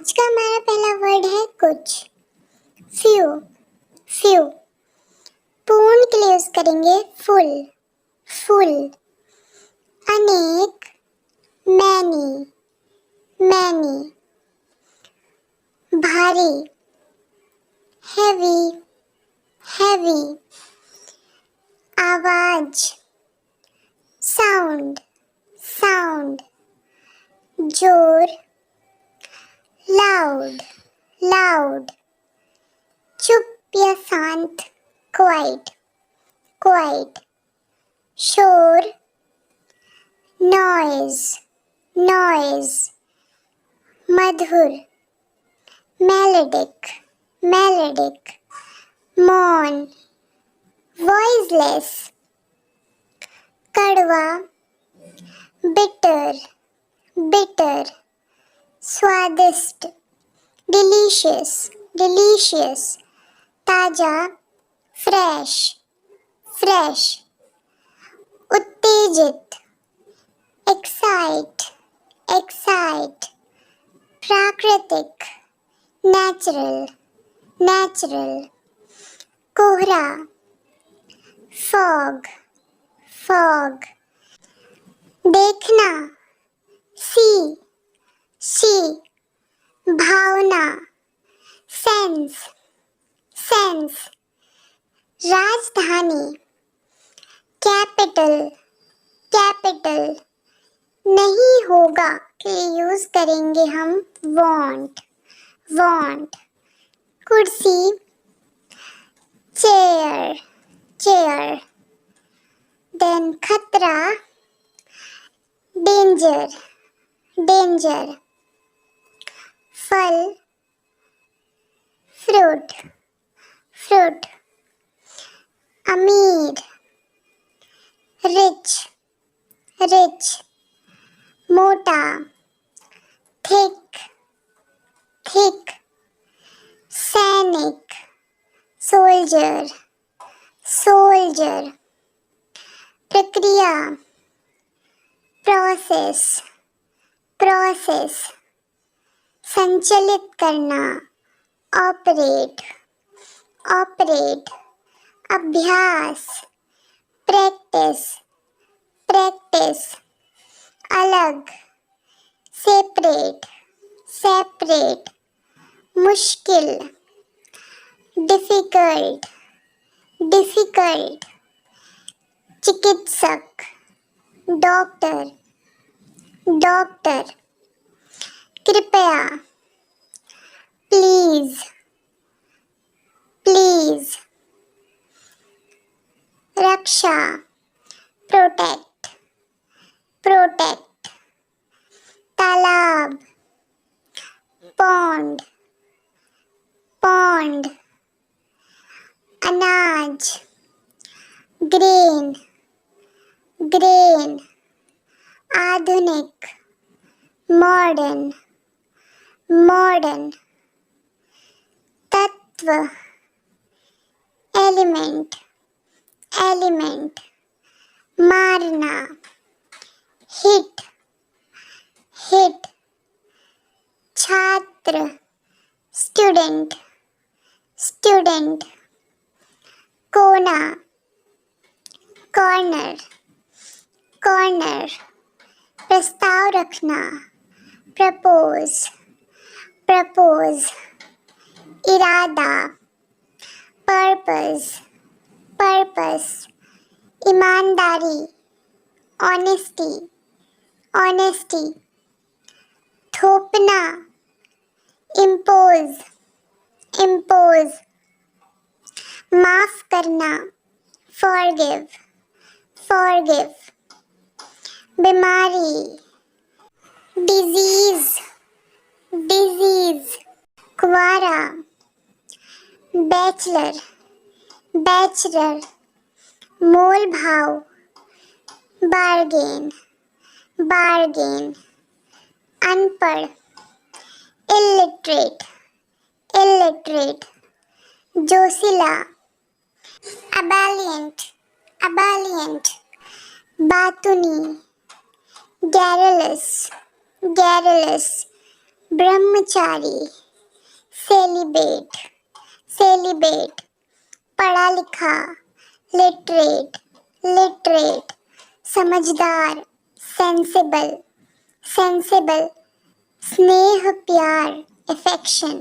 आज का हमारा पहला वर्ड है कुछ, फ्यू। फ्यू पूर्ण के लिए यूज करेंगे फुल, फुल। अनेक, मैनी, मैनी। भारी, हेवी, हेवी। आवाज, साउंड, साउंड। जोर, लाउड, लाउड। चुप या शांत, क्वाइट, क्वाइट। शोर, नॉइज, नॉइज। मधुर, मेलोडिक, मेलोडिक। मौन, वॉइसलेस। कड़वा, बिटर, बिटर। स्वादिष्ट, डिलीशियस, डिलीशियस। ताजा, फ्रेश, फ्रेश। उत्तेजित, एक्साइट, एक्साइट। प्राकृतिक, नेचुरल, नेचुरल। कोहरा, फॉग, फॉग। देखना, सी, सी। भावना, सेंस, सेंस। राजधानी, कैपिटल, कैपिटल। नहीं होगा के यूज करेंगे हम वांट, वांट। कुर्सी, चेयर, चेयर। देन खतरा, डेंजर, डेंजर। फल, फ्रूट, फ्रूट। अमीर, रिच, रिच। मोटा, थिक, थिक। सैनिक, सोल्जर, सोल्जर। प्रक्रिया, प्रोसेस, प्रोसेस। संचालित करना, ऑपरेट, ऑपरेट। अभ्यास, प्रैक्टिस, प्रैक्टिस। अलग, सेपरेट, सेपरेट। मुश्किल, डिफिकल्ट, डिफिकल्ट। चिकित्सक, डॉक्टर, डॉक्टर। कृपया, please, please. Raksha, protect, protect. तालाब, पॉन्ड, पॉन्ड। अनाज, ग्रेन, ग्रेन। आधुनिक, मॉडर्न, मॉडर्न। तत्व, एलिमेंट, एलिमेंट। मारना, हिट, हिट। छात्र, स्टूडेंट, स्टूडेंट। कोना, कॉर्नर, कॉर्नर। प्रस्ताव रखना, प्रपोज, प्रपोज। इरादा, पर्पस, पर्पस। ईमानदारी, ऑनेस्टी, ऑनेस्टी। थोपना, इम्पोज, इम्पोज। माफ करना, फॉरगिव, फॉरगिव। बीमारी, डिजीज, डिजीज। कुंवारा, बैचलर, बैचलर। मोल भाव, बार्गेन, बार्गेन। अनपढ़, इलिटरेट, इलिटरेट। जोशीला, अबालियंट, अबालियंट। बातुनी, गैरलस, गैरलस। ब्रह्मचारी, सेलिब्रेट, सेलिब्रेट, पढ़ा लिखा, लिटरेट, लिटरेट, समझदार, सेंसिबल, सेंसिबल, स्नेह प्यार, अफेक्शन,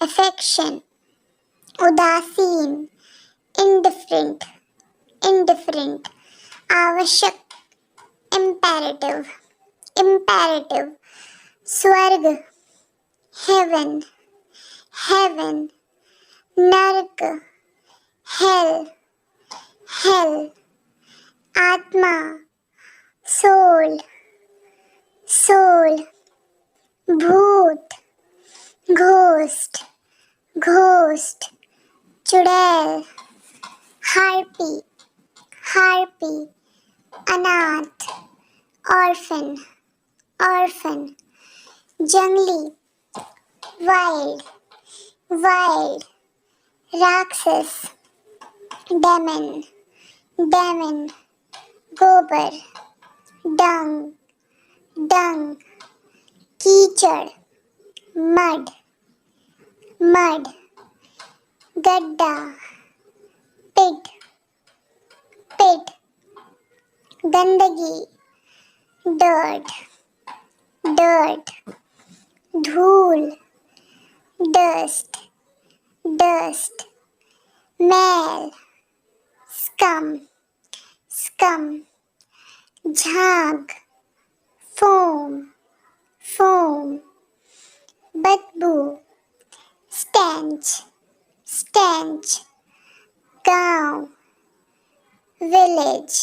अफेक्शन, उदासीन, इंडिफरेंट, इंडिफरेंट, आवश्यक, इम्पेरेटिव, इम्पेरेटिव, स्वर्ग, हेवन, हेवन, नरक, हेल, हेल, आत्मा, सोल, सोल, भूत, घोस्ट, घोस्ट, चुड़ैल, हार्पी, हार्पी, अनाथ, ऑर्फन, ऑर्फन, जंगली, वाइल्ड, वाइल्ड, राक्षस, डेमन, डेमन, गोबर, डंग, डंग, कीचड़, मड, मड, गड्ढा, पिट, पिट, गंदगी, डर्ट, डर्ट, धूल, डस्ट, डस्ट, मैल, स्कम, स्कम, झाग, फोम, फोम, बदबू, स्टेंच, स्टेंच, गांव, विलेज,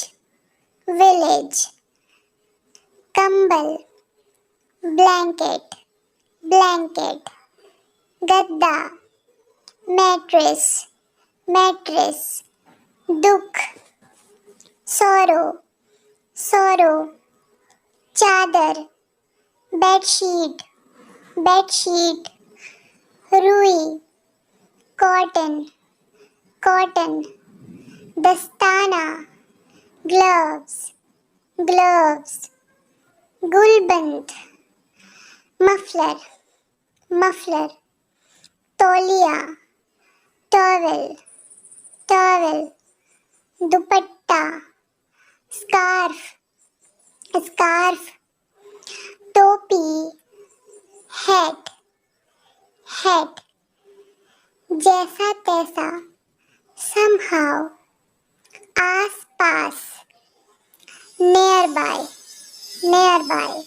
विलेज, कंबल, ब्लैंकेट, ब्लैंकेट, गद्दा, मैट्रेस, मैट्रेस, दुख, सौरो, सौरो, चादर, बेडशीट, बेडशीट, रुई, कॉटन, कॉटन, दस्ताना, ग्लव्स, ग्लव्स, गुलबंद, मफलर, मफलर, तौलिया, टॉवेल, टॉवेल, दुपट्टा, स्कार्फ, स्कार्फ, टोपी, हैट, हैट, जैसा तैसा, somehow, आस पास, नियर बाय, नियर बाय,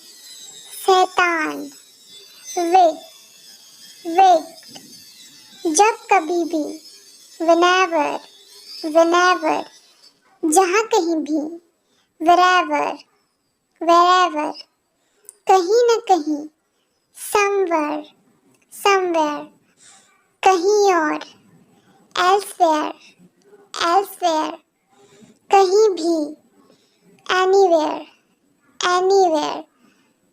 शैतान, विग, विग, जब कभी भी, whenever, whenever, जहाँ कहीं भी, wherever, wherever, कहीं न कहीं, somewhere, somewhere, कहीं और, elsewhere, elsewhere, कहीं भी, anywhere, anywhere,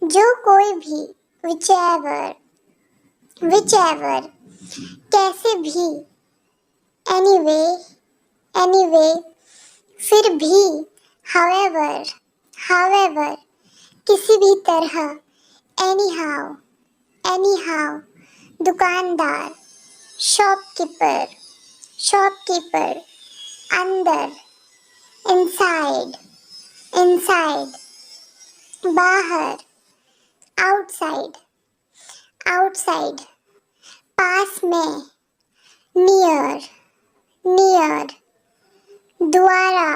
जो कोई भी, whichever, whichever, कैसे भी, anyway, anyway, फिर भी, however, however, किसी भी तरह, anyhow, anyhow, दुकानदार, शॉपकीपर, शॉपकीपर, अंदर, inside, inside, बाहर, outside, outside, पास में, near, near, द्वारा,